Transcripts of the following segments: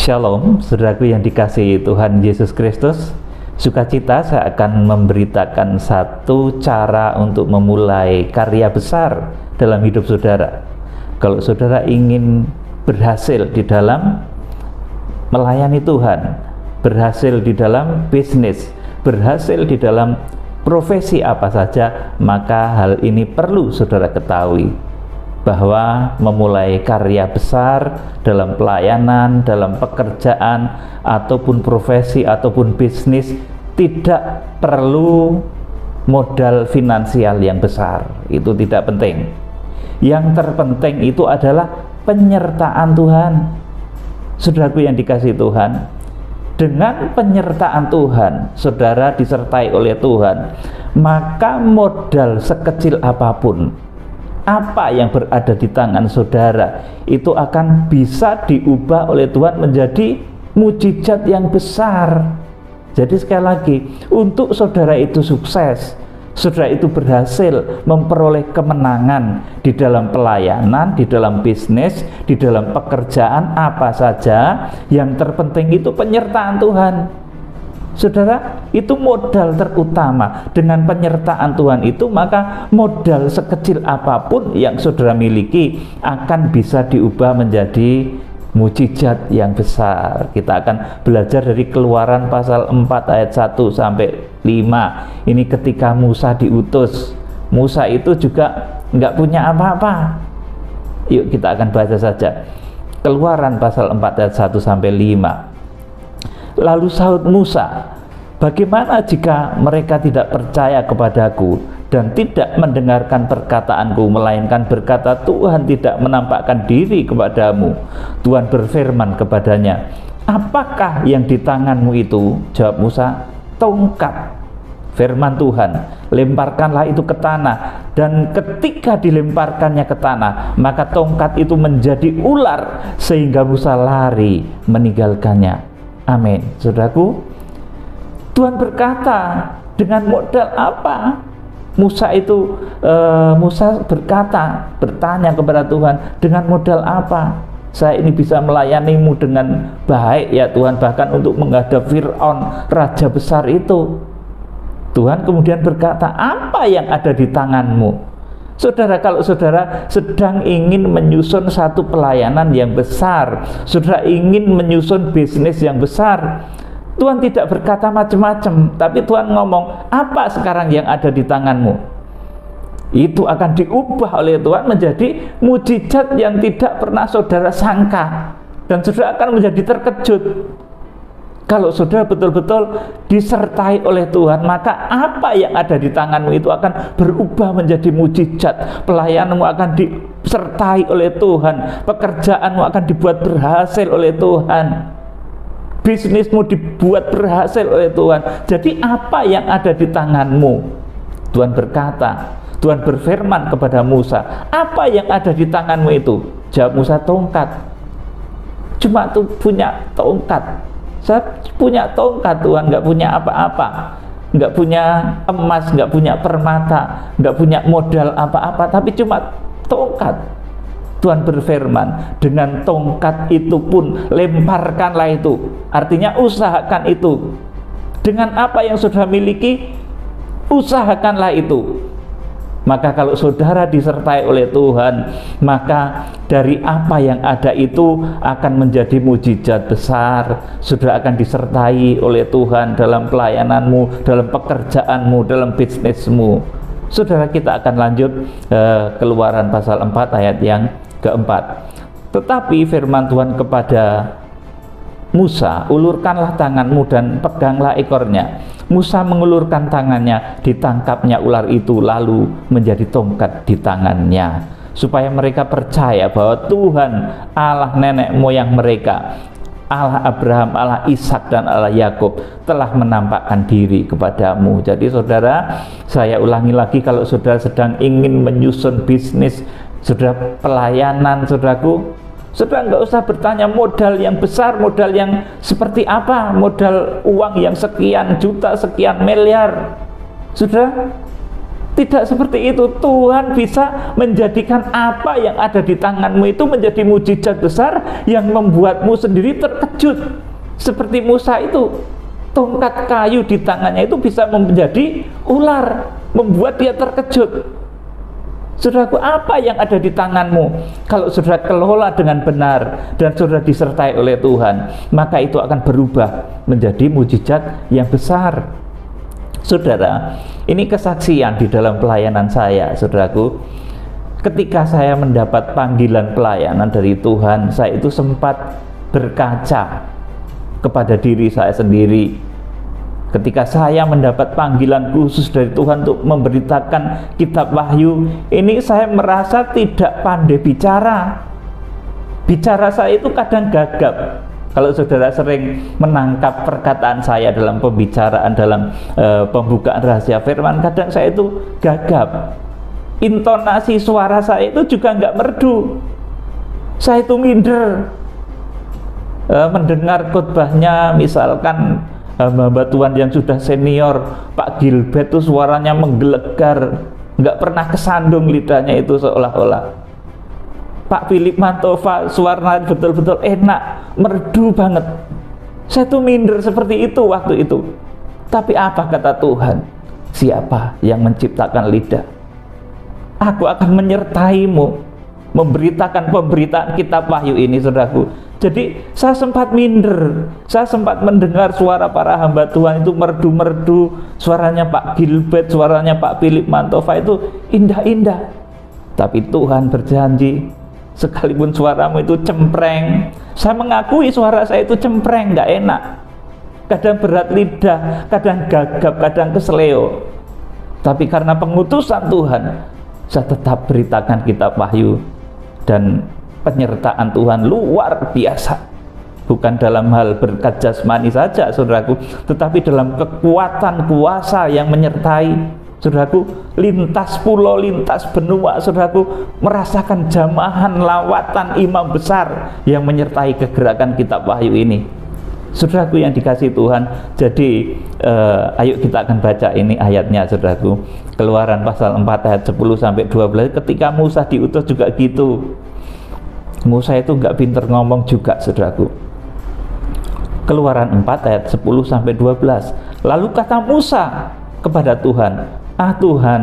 Shalom, saudaraku yang dikasihi Tuhan Yesus Kristus. Sukacita saya akan memberitakan satu cara untuk memulai karya besar dalam hidup saudara. Kalau saudara ingin berhasil di dalam melayani Tuhan, berhasil di dalam bisnis, berhasil di dalam profesi apa saja, maka hal ini perlu saudara ketahui, bahwa memulai karya besar dalam pelayanan, dalam pekerjaan, ataupun profesi, ataupun bisnis tidak perlu modal finansial yang besar. Itu tidak penting. Yang terpenting itu adalah penyertaan Tuhan. Saudaraku yang dikasihi Tuhan, dengan penyertaan Tuhan, saudara disertai oleh Tuhan, maka modal sekecil apapun, apa yang berada di tangan saudara itu akan bisa diubah oleh Tuhan menjadi mukjizat yang besar. Jadi sekali lagi, untuk saudara itu sukses, saudara itu berhasil memperoleh kemenangan di dalam pelayanan, di dalam bisnis, di dalam pekerjaan apa saja, yang terpenting itu penyertaan Tuhan. Saudara, itu modal terutama. Dengan penyertaan Tuhan itu, maka modal sekecil apapun yang saudara miliki akan bisa diubah menjadi mukjizat yang besar. Kita akan belajar dari Keluaran pasal 4 ayat 1 sampai 5. Ini ketika Musa diutus. Musa itu juga nggak punya apa-apa. Yuk kita akan baca saja. Keluaran pasal 4 ayat 1 sampai 5. Lalu sahut Musa, bagaimana jika mereka tidak percaya kepadaku dan tidak mendengarkan perkataanku, melainkan berkata, Tuhan tidak menampakkan diri kepadamu. Tuhan berfirman kepadanya, apakah yang di tanganmu itu? Jawab Musa, tongkat. Firman Tuhan, lemparkanlah itu ke tanah. Dan ketika dilemparkannya ke tanah, maka tongkat itu menjadi ular, sehingga Musa lari meninggalkannya. Amin. Saudaraku, Tuhan berkata, dengan modal apa? Musa berkata, bertanya kepada Tuhan, dengan modal apa saya ini bisa melayanimu dengan baik ya Tuhan, bahkan untuk menghadap Fir'aun, raja besar itu. Tuhan kemudian berkata, apa yang ada di tanganmu? Saudara, kalau saudara sedang ingin menyusun satu pelayanan yang besar, saudara ingin menyusun bisnis yang besar, Tuhan tidak berkata macam-macam, tapi Tuhan ngomong, apa sekarang yang ada di tanganmu? Itu akan diubah oleh Tuhan menjadi mukjizat yang tidak pernah saudara sangka, dan saudara akan menjadi terkejut. Kalau saudara betul-betul disertai oleh Tuhan, maka apa yang ada di tanganmu itu akan berubah menjadi mukjizat. Pelayananmu akan disertai oleh Tuhan, pekerjaanmu akan dibuat berhasil oleh Tuhan, bisnismu dibuat berhasil oleh Tuhan. Jadi apa yang ada di tanganmu? Tuhan berkata, Tuhan berfirman kepada Musa, apa yang ada di tanganmu itu? Jawab Musa, tongkat. Cuma tuh punya tongkat. Saya punya tongkat Tuhan, nggak punya apa-apa, nggak punya emas, nggak punya permata, nggak punya modal apa-apa, tapi cuma tongkat. Tuhan berfirman, dengan tongkat itu pun lemparkanlah itu. Artinya usahakan itu. Dengan apa yang saudara miliki, usahakanlah itu. Maka kalau saudara disertai oleh Tuhan, maka dari apa yang ada itu akan menjadi mukjizat besar. Saudara akan disertai oleh Tuhan dalam pelayananmu, dalam pekerjaanmu, dalam bisnismu. Saudara, kita akan lanjut Keluaran pasal 4 ayat yang keempat. Tetapi firman Tuhan kepada Musa, ulurkanlah tanganmu dan peganglah ekornya. Musa mengulurkan tangannya, ditangkapnya ular itu, lalu menjadi tongkat di tangannya, supaya mereka percaya bahwa Tuhan Allah nenek moyang mereka, Allah Abraham, Allah Ishak dan Allah Yakub telah menampakkan diri kepadamu. Jadi saudara, saya ulangi lagi, kalau saudara sedang ingin menyusun bisnis, saudara pelayanan, saudaraku, saudara nggak usah bertanya modal yang besar, modal yang seperti apa, modal uang yang sekian juta, sekian miliar. Saudara, tidak seperti itu. Tuhan bisa menjadikan apa yang ada di tanganmu itu menjadi mukjizat besar yang membuatmu sendiri terkejut. terkejut. Seperti Musa itu, tongkat kayu di tangannya itu bisa menjadi ular, membuat dia terkejut. Saudaraku, apa yang ada di tanganmu? Kalau saudara kelola dengan benar dan saudara disertai oleh Tuhan, maka itu akan berubah menjadi mujizat yang besar. Saudara, ini kesaksian di dalam pelayanan saya, saudaraku. Ketika saya mendapat panggilan pelayanan dari Tuhan, saya itu sempat berkaca kepada diri saya sendiri. Ketika saya mendapat panggilan khusus dari Tuhan untuk memberitakan kitab Wahyu, ini saya merasa tidak pandai bicara. Bicara saya itu kadang gagap. Kalau saudara sering menangkap perkataan saya dalam pembicaraan, dalam pembukaan rahasia firman, kadang saya itu gagap. Intonasi suara saya itu juga nggak merdu. Saya itu minder. Mendengar khotbahnya, misalkan hamba Tuhan yang sudah senior, Pak Gilbert itu suaranya menggelegar, nggak pernah kesandung lidahnya itu seolah-olah. Pak Philip Mantova suaranya betul-betul enak, merdu banget. Saya tuh minder seperti itu waktu itu. Tapi apa kata Tuhan? Siapa yang menciptakan lidah? Aku akan menyertaimu, memberitakan pemberitaan kitab Wahyu ini, saudaraku. Jadi saya sempat minder, saya sempat mendengar suara para hamba Tuhan itu merdu-merdu, suaranya Pak Gilbert, suaranya Pak Philip Mantova itu indah-indah. Tapi Tuhan berjanji, sekalipun suaramu itu cempreng, saya mengakui suara saya itu cempreng, nggak enak, kadang berat lidah, kadang gagap, kadang kesleo. Tapi karena pengutusan Tuhan, saya tetap beritakan kitab Wahyu, dan penyertaan Tuhan luar biasa. Bukan dalam hal berkat jasmani saja, saudaraku, tetapi dalam kekuatan kuasa yang menyertai. Saudaraku, lintas pulau, lintas benua, saudaraku, merasakan jamahan lawatan imam besar yang menyertai kegerakan kitab Wahyu ini. Saudaraku yang dikasih Tuhan, jadi ayo kita akan baca ini ayatnya, saudaraku. Keluaran pasal 4 ayat 10-12. Ketika Musa diutus juga gitu. Musa itu nggak pinter ngomong juga, saudaraku. Keluaran 4 ayat 10-12. Lalu kata Musa kepada Tuhan, Tuhan,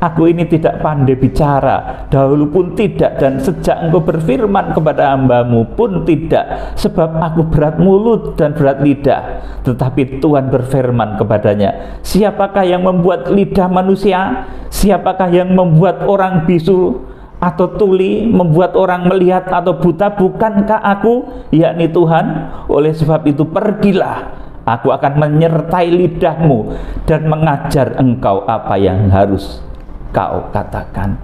aku ini tidak pandai bicara, dahulu pun tidak, dan sejak engkau berfirman kepada hambamu pun tidak, sebab aku berat mulut dan berat lidah. Tetapi Tuhan berfirman kepadanya, siapakah yang membuat lidah manusia? Siapakah yang membuat orang bisu atau tuli, membuat orang melihat atau buta? Bukankah aku, yakni Tuhan? Oleh sebab itu pergilah, aku akan menyertai lidahmu dan mengajar engkau apa yang harus kau katakan.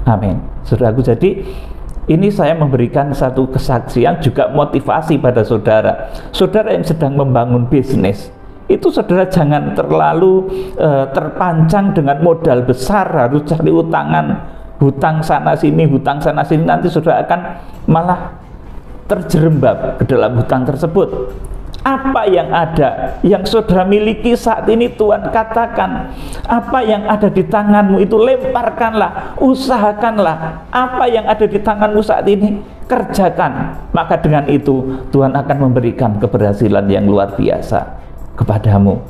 Amin. Saudaraku, jadi ini saya memberikan satu kesaksian, juga motivasi pada saudara. Saudara yang sedang membangun bisnis, itu saudara jangan terlalu terpancang dengan modal besar, harus cari utangan, hutang sana sini, nanti saudara akan malah terjerembab ke dalam hutang tersebut. Apa yang ada, yang saudara miliki saat ini, Tuhan katakan, apa yang ada di tanganmu itu lemparkanlah, usahakanlah. Apa yang ada di tanganmu saat ini, kerjakan. Maka dengan itu Tuhan akan memberikan keberhasilan yang luar biasa kepadamu.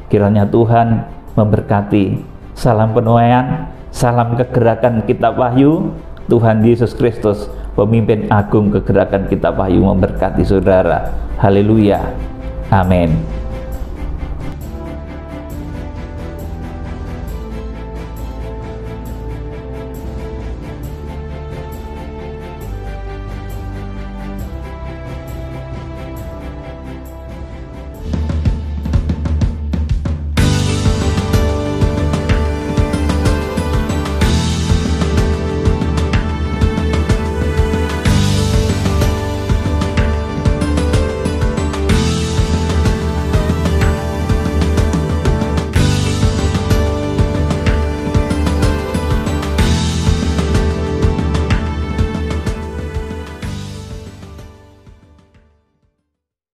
Kiranya Tuhan memberkati. Salam penuaian, salam kegerakan kitab Wahyu. Tuhan Yesus Kristus, pemimpin agung kegerakan kitab Wahyu, memberkati saudara. Haleluya. Amin.